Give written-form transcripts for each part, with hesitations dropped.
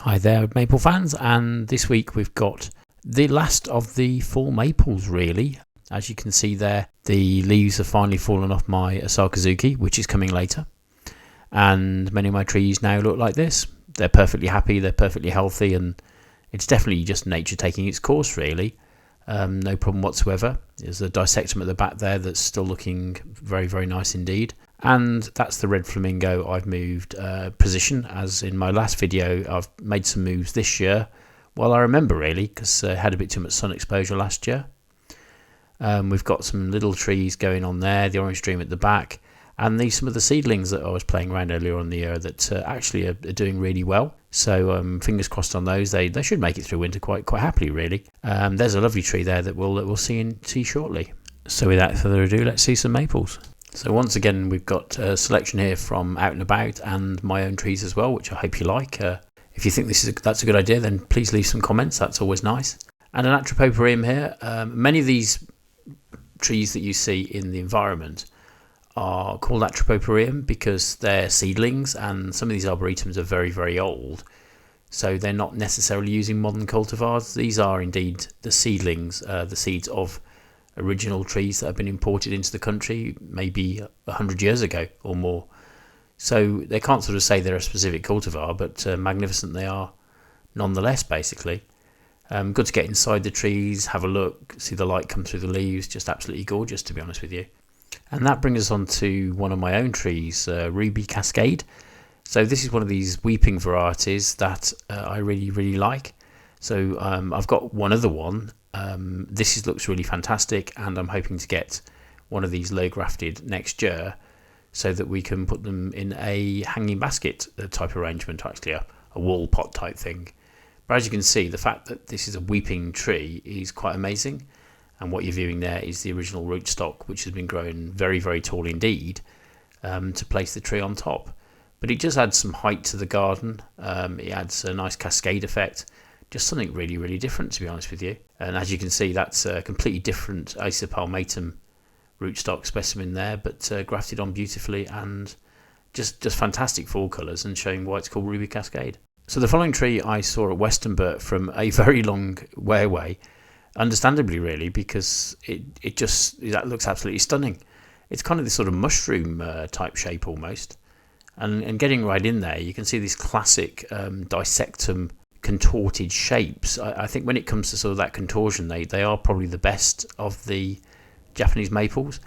Hi there, maple fans, and this week we've got the last of the fall maples, really. As you can see there, the leaves have finally fallen off my acer, which is coming later, and many of my trees now look like this. They're perfectly happy, they're perfectly healthy, and it's definitely just nature taking its course, really. No problem whatsoever. There's a dissectum at the back there that's still looking very, very nice indeed. And that's the red flamingo. I've moved position, as in my last video. I've made some moves this year. Well, I remember really, because I had a bit too much sun exposure last year. We've got some little trees going on there, the orange dream at the back, and these some of the seedlings that I was playing around earlier on the year that actually are doing really well. So fingers crossed on those. They should make it through winter quite happily, really. There's a lovely tree there that we'll see shortly. So without further ado, let's see some maples. So once again, we've got a selection here from Out and About and my own trees as well, which I hope you like. If you think that's a good idea, then please leave some comments. That's always nice. And an Atropoporium here. Many of these trees that you see in the environment are called Atropoporium because they're seedlings, and some of these arboretums are very, very old. So they're not necessarily using modern cultivars. These are indeed the seedlings, the seeds of original trees that have been imported into the country maybe 100 years ago or more. So they can't sort of say they're a specific cultivar, but magnificent they are nonetheless, basically. Good to get inside the trees, have a look, see the light come through the leaves. Just absolutely gorgeous, to be honest with you. And that brings us on to one of my own trees, Ruby Cascade. So this is one of these weeping varieties that I really, really like. So I've got one other one. This looks really fantastic, and I'm hoping to get one of these low grafted next year so that we can put them in a hanging basket type arrangement, actually a wall pot type thing. But as you can see, the fact that this is a weeping tree is quite amazing, and what you're viewing there is the original rootstock, which has been grown very, very tall indeed, to place the tree on top. But it just adds some height to the garden. It adds a nice cascade effect. Just something really, really different, to be honest with you. And as you can see, that's a completely different Acer palmatum rootstock specimen there, but grafted on beautifully, and just fantastic fall colours, and showing why it's called Ruby Cascade. So the following tree I saw at Westonbirt from a very long way away, understandably really, because that looks absolutely stunning. It's kind of this sort of mushroom type shape almost, and getting right in there, you can see these classic dissectum contorted shapes. I think when it comes to sort of that contortion, they are probably the best of the Japanese maples,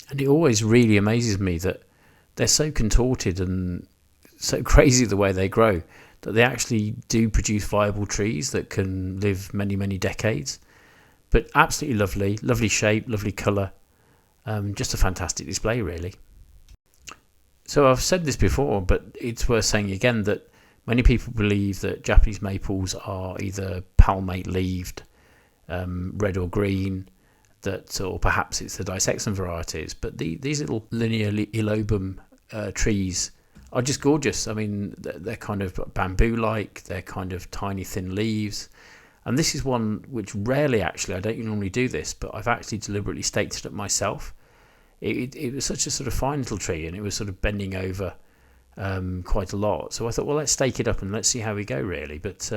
and it always really amazes me that they're so contorted and so crazy the way they grow that they actually do produce viable trees that can live many, many decades. But absolutely lovely shape, lovely colour, just a fantastic display really. So I've said this before, but it's worth saying again that many people believe that Japanese maples are either palmate leaved, red or green, or perhaps it's the dissectum varieties. But these little linear elobum trees are just gorgeous. I mean, they're kind of bamboo-like, they're kind of tiny thin leaves. And this is one which rarely, actually, I don't normally do this, but I've actually deliberately staked it up myself. It was such a sort of fine little tree, and it was sort of bending over quite a lot. So I thought, well, let's stake it up and let's see how we go, really. But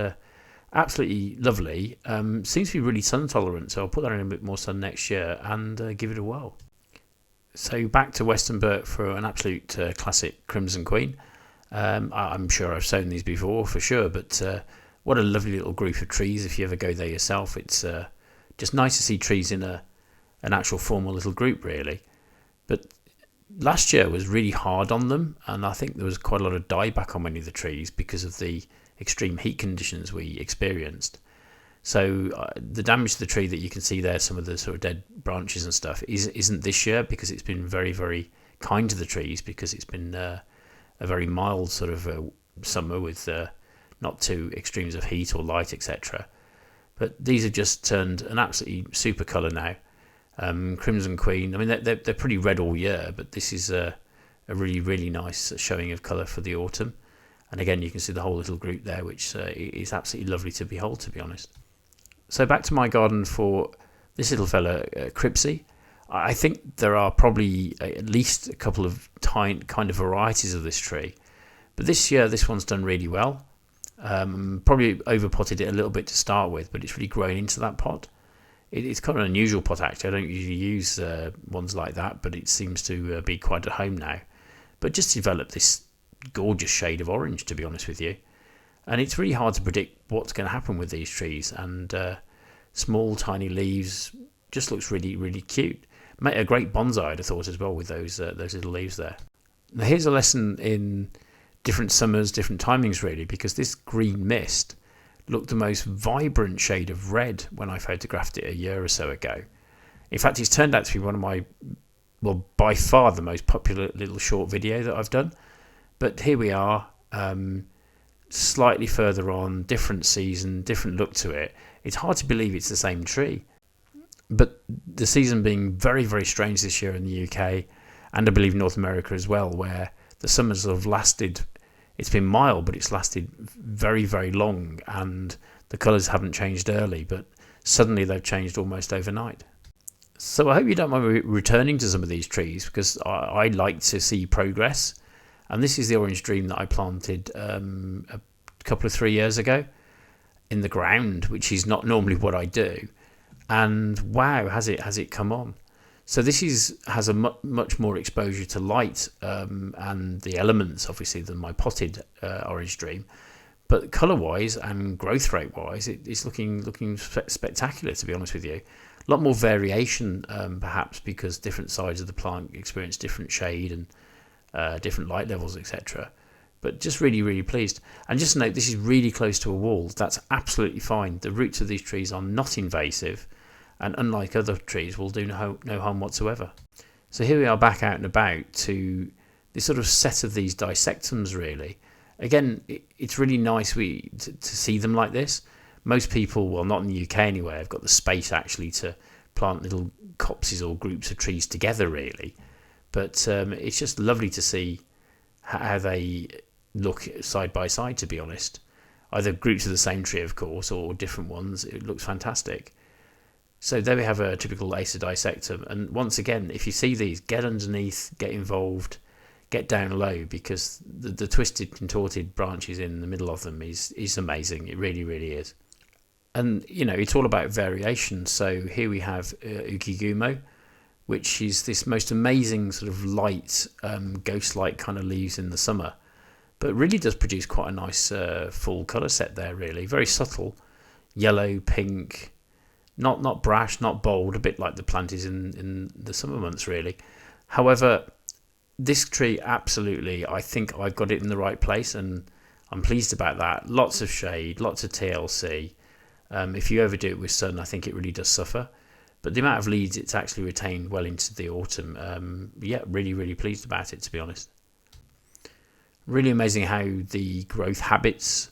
absolutely lovely. Seems to be really sun tolerant, so I'll put that in a bit more sun next year and give it a whirl. So back to Westonbirt for an absolute classic Crimson Queen. I'm sure I've sown these before for sure, but what a lovely little group of trees. If you ever go there yourself, it's just nice to see trees in an actual formal little group, really. But last year was really hard on them, and I think there was quite a lot of dieback on many of the trees because of the extreme heat conditions we experienced. So the damage to the tree that you can see there, some of the sort of dead branches and stuff, isn't this year, because it's been very, very kind to the trees, because it's been a very mild sort of summer with not too extremes of heat or light, etc. But these have just turned an absolutely super colour now. Crimson Queen, I mean, they're pretty red all year, but this is a really, really nice showing of colour for the autumn. And again, you can see the whole little group there, which is absolutely lovely to behold, to be honest. So back to my garden for this little fella, Cripsy. I think there are probably at least a couple of kind of varieties of this tree. But this year, this one's done really well. Probably over potted it a little bit to start with, but it's really grown into that pot. It's kind of an unusual pot actually. I don't usually use ones like that, but it seems to be quite at home now. But just developed this gorgeous shade of orange, to be honest with you. And it's really hard to predict what's going to happen with these trees. And small, tiny leaves just looks really, really cute. Made a great bonsai, I'd have thought, as well, with those little leaves there. Now, here's a lesson in different summers, different timings, really, because this green mist looked the most vibrant shade of red when I photographed it a year or so ago. In fact, it's turned out to be one of my, well, by far the most popular little short video that I've done. But here we are, slightly further on, different season, different look to it. It's hard to believe it's the same tree. But the season being very, very strange this year in the UK, and I believe North America as well, where the summers have lasted, it's been mild, but it's lasted very, very long, and the colours haven't changed early, but suddenly they've changed almost overnight. So I hope you don't mind me returning to some of these trees, because I like to see progress. And this is the Orange Dream that I planted a couple of 3 years ago in the ground, which is not normally what I do. And wow, has it come on. So this has a much more exposure to light and the elements, obviously, than my potted Orange Dream. But colour-wise and growth rate-wise, it's looking spectacular, to be honest with you. A lot more variation, perhaps, because different sides of the plant experience different shade and different light levels, etc. But just really, really pleased. And just note, this is really close to a wall. That's absolutely fine. The roots of these trees are not invasive, and unlike other trees, will do no harm whatsoever. So here we are back out and about to this sort of set of these dissectums, really. Again, it's really nice to see them like this. Most people, well, not in the UK anyway, have got the space actually to plant little copses or groups of trees together, really. But it's just lovely to see how they look side by side, to be honest. Either groups of the same tree, of course, or different ones. It looks fantastic. So there we have a typical acer dissectum. And once again, if you see these, get underneath, get involved, get down low, because the twisted, contorted branches in the middle of them is amazing. It really, really is. And, you know, it's all about variation. So here we have Ukigumo, which is this most amazing sort of light, ghost-like kind of leaves in the summer. But really does produce quite a nice full colour set there, really. Very subtle. Yellow, pink, not brash, not bold, a bit like the plant is in the summer months, really. However, this tree, absolutely, I think I've got it in the right place, and I'm pleased about that. Lots of shade, lots of TLC. If you overdo it with sun, I think it really does suffer. But the amount of leaves it's actually retained well into the autumn, yeah, really, really pleased about it, to be honest. Really amazing how the growth habits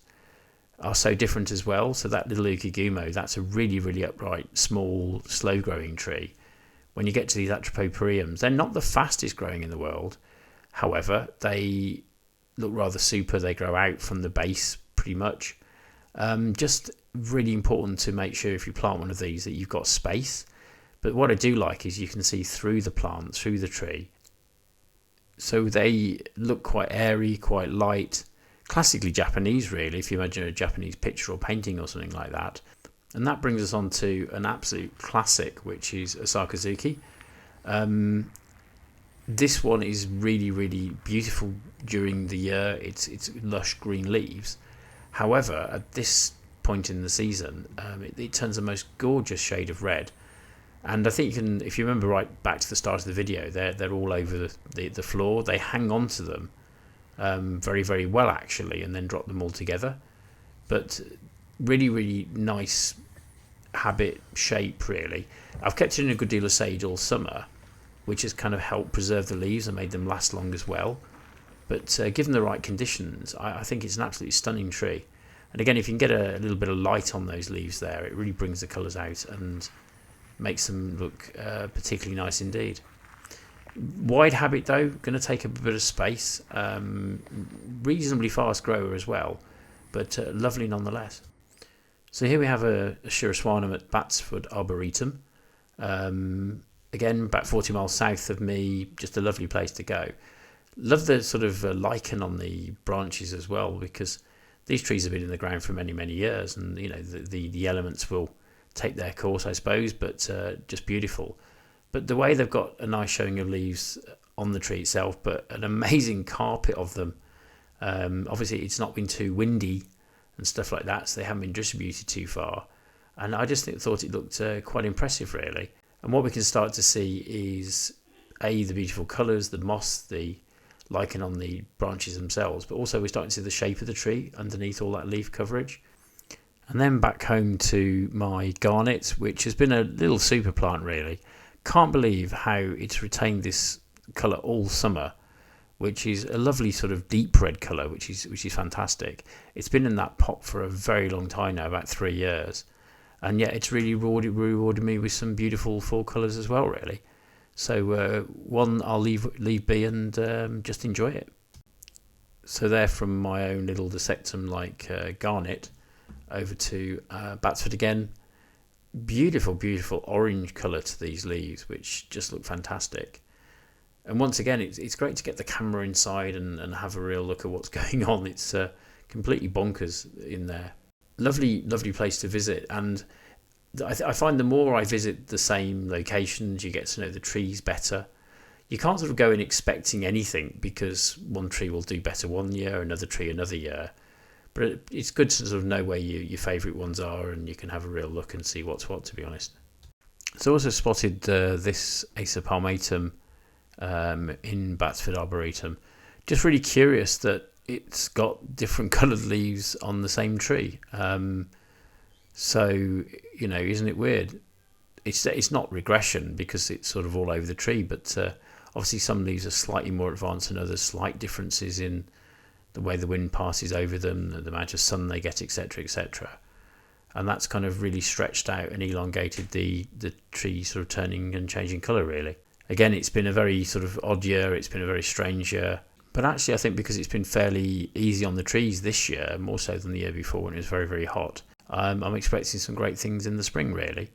are so different as well. So that little Ukigumo, that's a really, really upright, small, slow-growing tree. When you get to these Atropopyriums, they're not the fastest growing in the world. However, they look rather super. They grow out from the base pretty much. Just really important to make sure if you plant one of these that you've got space. But what I do like is you can see through the plant, through the tree. So they look quite airy, quite light. Classically Japanese, really, if you imagine a Japanese picture or painting or something like that. And that brings us on to an absolute classic, which is Osakazuki. This one is really, really beautiful during the year. It's lush green leaves. However, at this point in the season, it turns a most gorgeous shade of red. And I think if you remember right back to the start of the video, they're all over the floor. They hang on to them very, very well, actually, and then drop them all together. But really, really nice habit shape, really. I've kept it in a good deal of sage all summer, which has kind of helped preserve the leaves and made them last long as well. But given the right conditions, I think it's an absolutely stunning tree. And again, if you can get a little bit of light on those leaves there, it really brings the colours out and makes them look particularly nice indeed. Wide habit though, going to take a bit of space. Reasonably fast grower as well, but lovely nonetheless. So here we have a Shiroswanum at Batsford Arboretum. Again, about 40 miles south of me, just a lovely place to go. Love the sort of lichen on the branches as well, because these trees have been in the ground for many, many years, and the elements will take their course, I suppose, but just beautiful. But the way they've got a nice showing of leaves on the tree itself, but an amazing carpet of them. Obviously, it's not been too windy and stuff like that, so they haven't been distributed too far. And I just thought it looked quite impressive, really. And what we can start to see is, the beautiful colours, the moss, the lichen on the branches themselves, but also we're starting to see the shape of the tree underneath all that leaf coverage. And then back home to my garnet, which has been a little super plant, really. Can't believe how it's retained this colour all summer, which is a lovely sort of deep red colour, which is fantastic. It's been in that pot for a very long time now, about 3 years, and yet it's really rewarded me with some beautiful fall colours as well, really. So one I'll leave be and just enjoy it. So there, from my own little dissectum-like garnet over to Batsford again. Beautiful, beautiful orange colour to these leaves, which just look fantastic. And once again, it's great to get the camera inside and have a real look at what's going on. It's completely bonkers in there. Lovely, lovely place to visit. And I find the more I visit the same locations, you get to know the trees better. You can't sort of go in expecting anything, because one tree will do better one year, another tree another year. But it's good to sort of know where your favourite ones are, and you can have a real look and see what's what, to be honest. So I also spotted this Acer palmatum in Batsford Arboretum. Just really curious that it's got different coloured leaves on the same tree. So, isn't it weird? It's not regression, because it's sort of all over the tree, but obviously some leaves are slightly more advanced than others, slight differences in the way the wind passes over them, the amount of sun they get, etc., etc. And that's kind of really stretched out and elongated the tree sort of turning and changing colour, really. Again, it's been a very sort of odd year, it's been a very strange year. But actually, I think because it's been fairly easy on the trees this year, more so than the year before when it was very, very hot, I'm expecting some great things in the spring, really.